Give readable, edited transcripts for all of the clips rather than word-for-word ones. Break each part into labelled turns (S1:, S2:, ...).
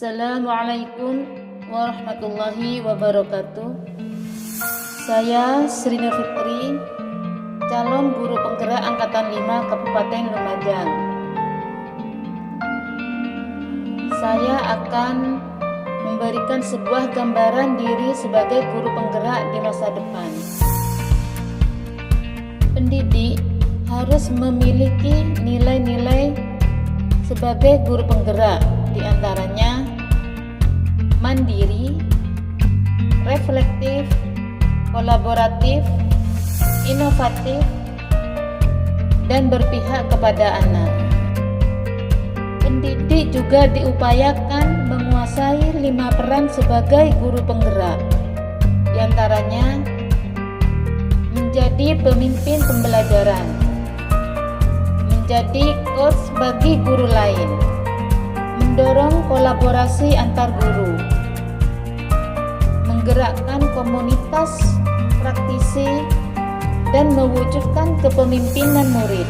S1: Assalamualaikum warahmatullahi wabarakatuh. Saya Sri Nur Fitri, calon guru penggerak Angkatan 5 Kabupaten Lumajang. Saya akan memberikan sebuah gambaran diri sebagai guru penggerak di masa depan. Pendidik harus memiliki nilai-nilai sebagai guru penggerak, di antaranya mandiri, reflektif, kolaboratif, inovatif, dan berpihak kepada anak. Pendidik juga diupayakan menguasai 5 peran sebagai guru penggerak, di antaranya menjadi pemimpin pembelajaran, menjadi coach bagi guru lain, mendorong kolaborasi antar guru, menggerakkan komunitas praktisi, dan mewujudkan kepemimpinan murid.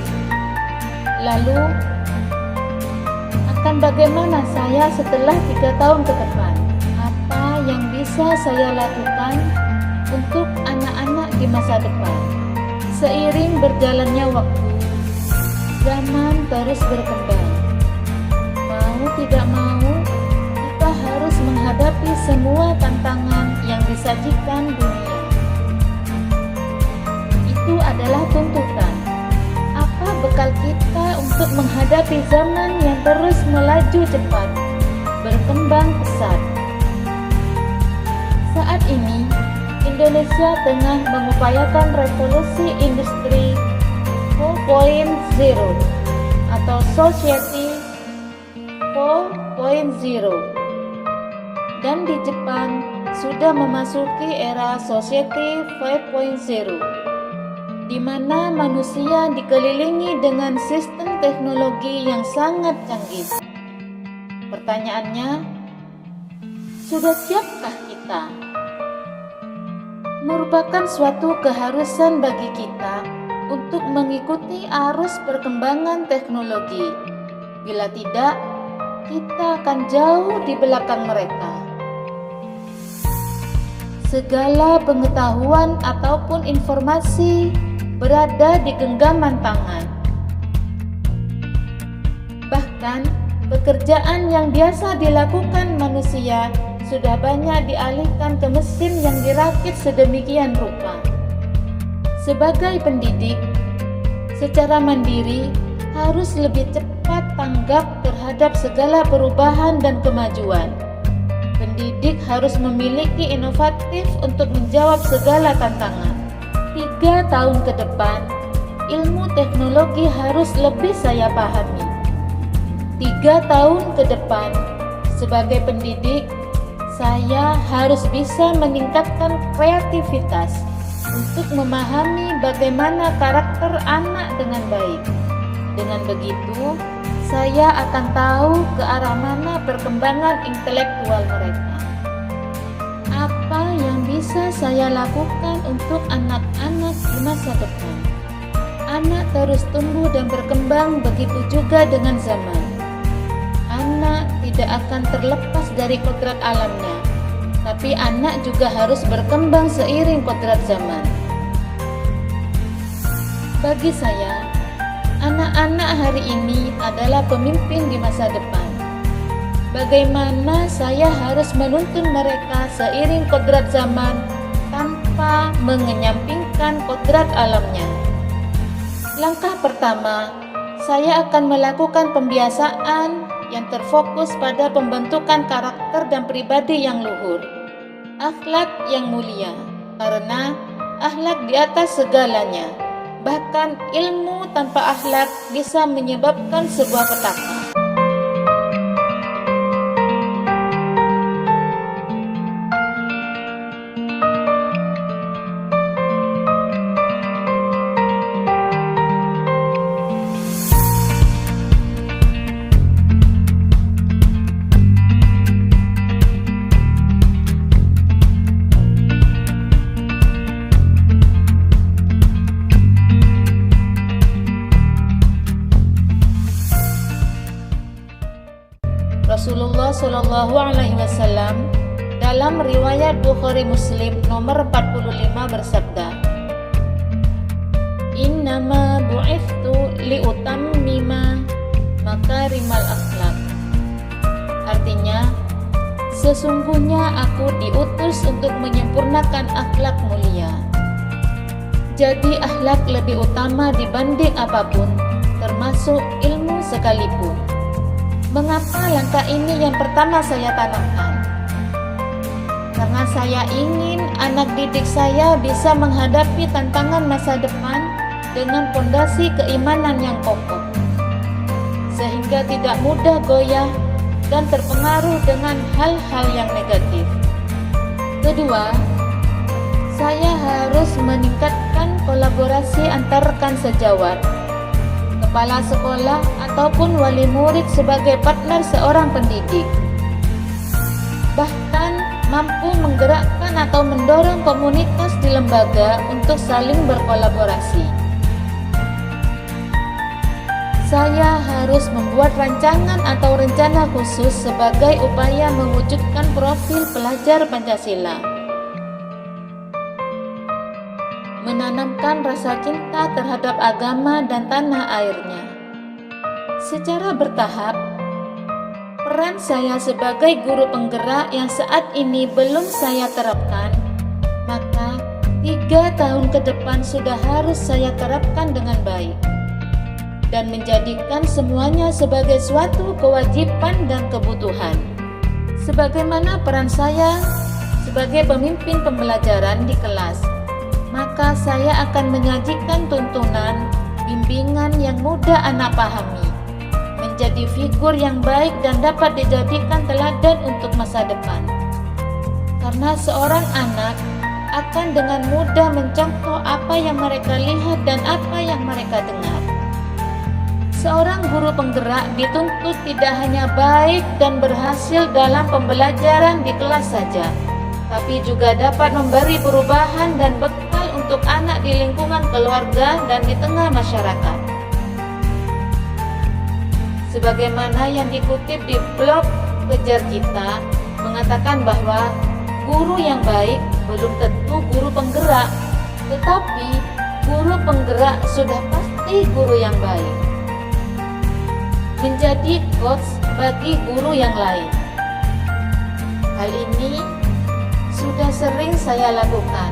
S1: Lalu, akan bagaimana saya setelah 3 tahun ke depan? Apa yang bisa saya lakukan untuk anak-anak di masa depan? Seiring berjalannya waktu, zaman terus berkembang. Mau tidak mau, kita harus menghadapi semua tantangan yang disajikan dunia. Itu adalah tuntutan. Apa bekal kita untuk menghadapi zaman yang terus melaju cepat, berkembang pesat? Saat ini, Indonesia tengah mengupayakan revolusi industri 4.0 atau Society 4.0, dan di Jepang sudah memasuki era Society 5.0, di mana manusia dikelilingi dengan sistem teknologi yang sangat canggih. Pertanyaannya, sudah siapkah kita? Merupakan suatu keharusan bagi kita untuk mengikuti arus perkembangan teknologi. Bila tidak, kita akan jauh di belakang mereka. Segala pengetahuan ataupun informasi berada di genggaman tangan. Bahkan, pekerjaan yang biasa dilakukan manusia sudah banyak dialihkan ke mesin yang dirakit sedemikian rupa. Sebagai pendidik, secara mandiri harus lebih cepat tanggap terhadap segala perubahan dan kemajuan. Pendidik harus memiliki inovatif untuk menjawab segala tantangan. 3 tahun ke depan, ilmu teknologi harus lebih saya pahami. 3 tahun ke depan, sebagai pendidik, saya harus bisa meningkatkan kreativitas untuk memahami bagaimana karakter anak dengan baik. Dengan begitu, saya akan tahu ke arah mana perkembangan intelektual mereka. Apa yang bisa saya lakukan untuk anak-anak di masa depan? Anak terus tumbuh dan berkembang, begitu juga dengan zaman. Anak tidak akan terlepas dari kodrat alamnya, tapi anak juga harus berkembang seiring kodrat zaman. Bagi saya, anak-anak hari ini adalah pemimpin di masa depan. Bagaimana saya harus menuntun mereka seiring kodrat zaman tanpa mengenyampingkan kodrat alamnya? Langkah pertama, saya akan melakukan pembiasaan yang terfokus pada pembentukan karakter dan pribadi yang luhur, akhlak yang mulia, karena akhlak di atas segalanya. Bahkan ilmu tanpa akhlak bisa menyebabkan sebuah petaka. Rasulullah Shallallahu Alaihi Wasallam dalam riwayat Bukhari Muslim nomor 45 bersabda, Innama bu'ithtu liutammima makarimal akhlak. Artinya, sesungguhnya aku diutus untuk menyempurnakan akhlak mulia. Jadi akhlak lebih utama dibanding apapun, termasuk ilmu sekalipun. Mengapa langkah ini yang pertama saya tanamkan? Karena saya ingin anak didik saya bisa menghadapi tantangan masa depan dengan fondasi keimanan yang kokoh, sehingga tidak mudah goyah dan terpengaruh dengan hal-hal yang negatif. Kedua, saya harus meningkatkan kolaborasi antar rekan sejawat, kepala sekolah ataupun wali murid sebagai partner seorang pendidik. Bahkan mampu menggerakkan atau mendorong komunitas di lembaga untuk saling berkolaborasi. Saya harus membuat rancangan atau rencana khusus sebagai upaya mewujudkan profil pelajar Pancasila. Menanamkan rasa cinta terhadap agama dan tanah airnya. Secara bertahap, peran saya sebagai guru penggerak yang saat ini belum saya terapkan, maka 3 tahun ke depan sudah harus saya terapkan dengan baik dan menjadikan semuanya sebagai suatu kewajiban dan kebutuhan. Sebagaimana peran saya sebagai pemimpin pembelajaran di kelas, maka saya akan menyajikan tuntunan, bimbingan yang mudah anak pahami, menjadi figur yang baik dan dapat dijadikan teladan untuk masa depan. Karena seorang anak akan dengan mudah mencontoh apa yang mereka lihat dan apa yang mereka dengar. Seorang guru penggerak dituntut tidak hanya baik dan berhasil dalam pembelajaran di kelas saja, tapi juga dapat memberi perubahan dan bekal untuk anak di lingkungan keluarga dan di tengah masyarakat. Sebagaimana yang dikutip di blog Kejar Cita, mengatakan bahwa guru yang baik belum tentu guru penggerak, tetapi guru penggerak sudah pasti guru yang baik. Menjadi coach bagi guru yang lain. Hal ini sudah sering saya lakukan.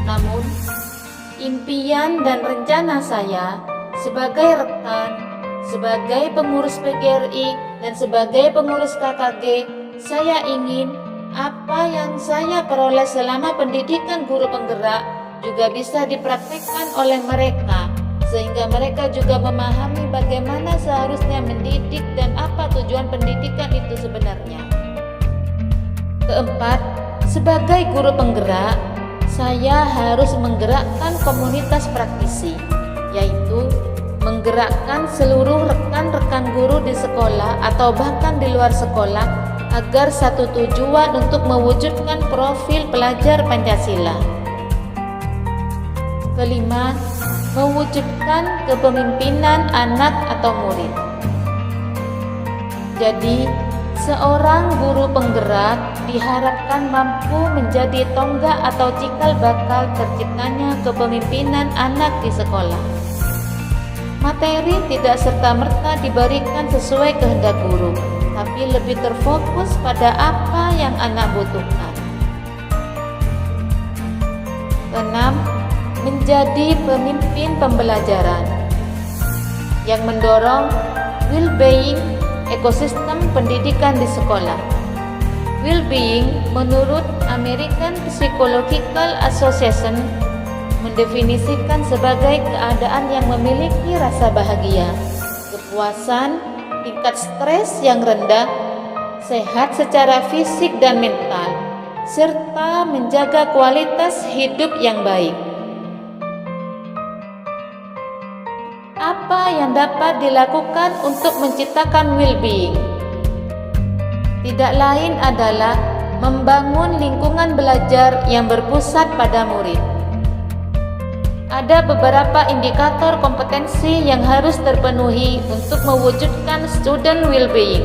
S1: Namun, impian dan rencana saya sebagai rekan, sebagai pengurus PGRI, dan sebagai pengurus KKG, saya ingin apa yang saya peroleh selama pendidikan guru penggerak juga bisa dipraktikkan oleh mereka, sehingga mereka juga memahami bagaimana seharusnya mendidik dan apa tujuan pendidikan itu sebenarnya. Keempat, sebagai guru penggerak, saya harus menggerakkan komunitas praktisi, yaitu menggerakkan seluruh rekan-rekan guru di sekolah atau bahkan di luar sekolah agar satu tujuan untuk mewujudkan profil pelajar Pancasila. Kelima, mewujudkan kepemimpinan anak atau murid. Jadi, seorang guru penggerak diharapkan mampu menjadi tonggak atau cikal bakal terciptanya kepemimpinan anak di sekolah. Materi tidak serta-merta diberikan sesuai kehendak guru, tapi lebih terfokus pada apa yang anak butuhkan. Keenam, menjadi pemimpin pembelajaran yang mendorong well-being ekosistem pendidikan di sekolah. Well-being menurut American Psychological Association mendefinisikan sebagai keadaan yang memiliki rasa bahagia, kepuasan, tingkat stres yang rendah, sehat secara fisik dan mental, serta menjaga kualitas hidup yang baik. Apa yang dapat dilakukan untuk menciptakan well-being? Tidak lain adalah membangun lingkungan belajar yang berpusat pada murid. Ada beberapa indikator kompetensi yang harus terpenuhi untuk mewujudkan student well-being,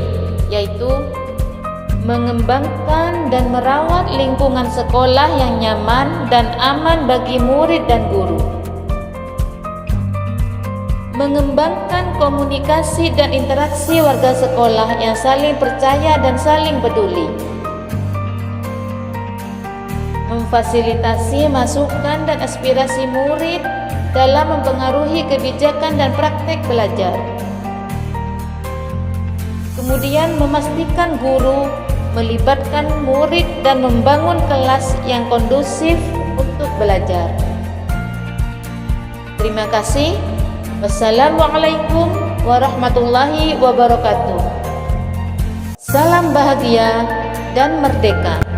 S1: yaitu mengembangkan dan merawat lingkungan sekolah yang nyaman dan aman bagi murid dan guru, mengembangkan komunikasi dan interaksi warga sekolah yang saling percaya dan saling peduli, memfasilitasi masukan dan aspirasi murid dalam mempengaruhi kebijakan dan praktek belajar. Kemudian memastikan guru melibatkan murid dan membangun kelas yang kondusif untuk belajar. Terima kasih. Wassalamualaikum warahmatullahi wabarakatuh. Salam bahagia dan merdeka.